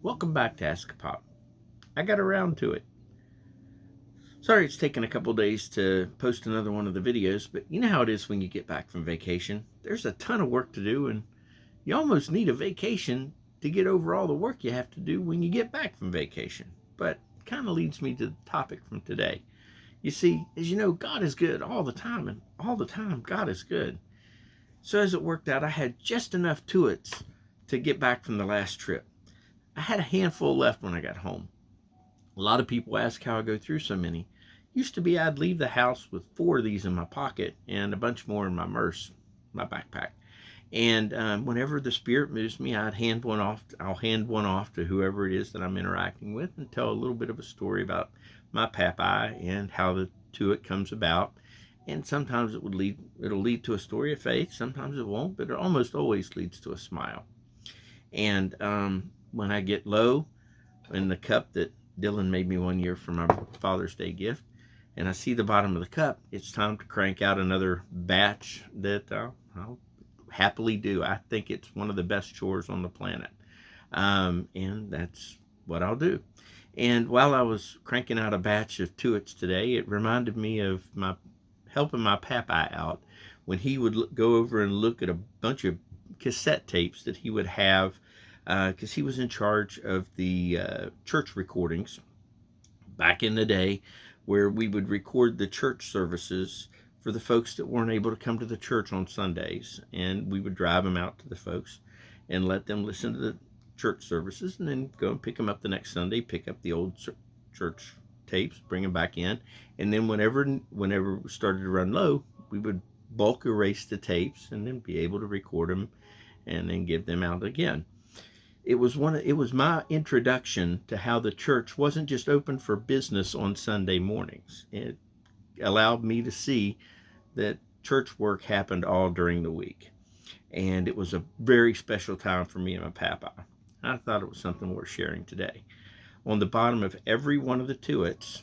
Welcome back to AskAPop. I got around to it. Sorry it's taken a couple days to post another one of the videos, but you know how it is when you get back from vacation. There's a ton of work to do, and you almost need a vacation to get over all the work you have to do when you get back from vacation. But it kind of leads me to the topic from today. You see, as you know, God is good all the time, and all the time God is good. So as it worked out, I had just enough tuits to get back from the last trip. I had a handful left when I got home. A lot of people ask how I go through so many. Used to be I'd leave the house with 4 of these in my pocket and a bunch more in my my backpack. And whenever the spirit moves me, I'll hand one off to whoever it is that I'm interacting with and tell a little bit of a story about my papai and how the tuit comes about. And sometimes it'll lead to a story of faith. Sometimes it won't, but it almost always leads to a smile. And when I get low in the cup that Dylan made me one year for my Father's Day gift, and I see the bottom of the cup, it's time to crank out another batch that I'll happily do. I think it's one of the best chores on the planet, and that's what I'll do. And while I was cranking out a batch of tuits today, it reminded me of helping my papai out when he would go over and look at a bunch of cassette tapes that he would have, because he was in charge of the church recordings back in the day, where we would record the church services for the folks that weren't able to come to the church on Sundays, and we would drive them out to the folks and let them listen to the church services, and then go and pick them up the next Sunday, pick up the old church tapes, bring them back in, and then whenever we started to run low, we would bulk erase the tapes and then be able to record them and then give them out again. It was my introduction to how the church wasn't just open for business on Sunday mornings. It allowed me to see that church work happened all during the week. And it was a very special time for me and my papa. I thought it was something worth sharing today. On the bottom of every one of the tuits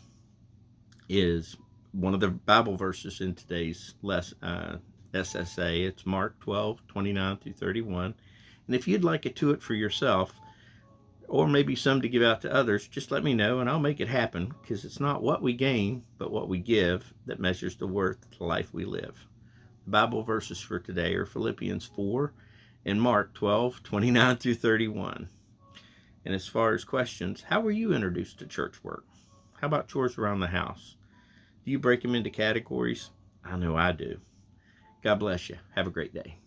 is one of the Bible verses in today's SSA. It's Mark 12:29-31. And if you'd like a tuit for yourself, or maybe some to give out to others, just let me know and I'll make it happen, because it's not what we gain, but what we give that measures the worth of the life we live. The Bible verses for today are Philippians 4 and Mark 12:29-31. And as far as questions, how were you introduced to church work? How about chores around the house? Do you break them into categories? I know I do. God bless you. Have a great day.